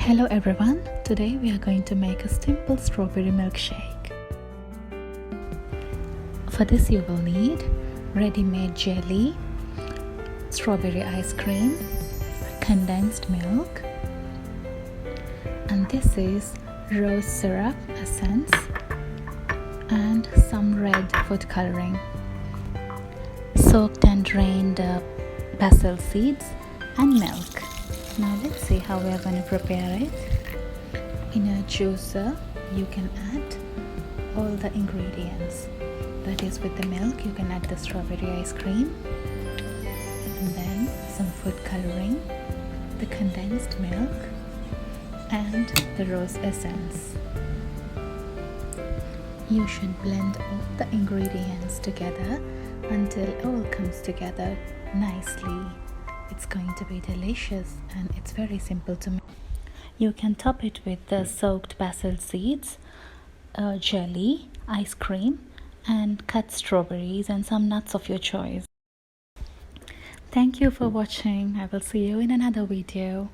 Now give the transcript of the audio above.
Hello everyone, today we are going to make a simple strawberry milkshake. For this you will need ready-made jelly, strawberry ice cream, condensed milk, and this is rose syrup essence and some red food coloring, soaked and drained basil seeds and milk. Now let's see how we are going to prepare it. In a juicer you can add all the ingredients, that is, with the milk you can add the strawberry ice cream and then some food coloring, the condensed milk and the rose essence. You should blend all the ingredients together until it all comes together nicely. It's going to be delicious and it's very simple to make. You can top it with the soaked basil seeds, jelly, ice cream and cut strawberries and some nuts of your choice. Thank you for watching. I will see you in another video.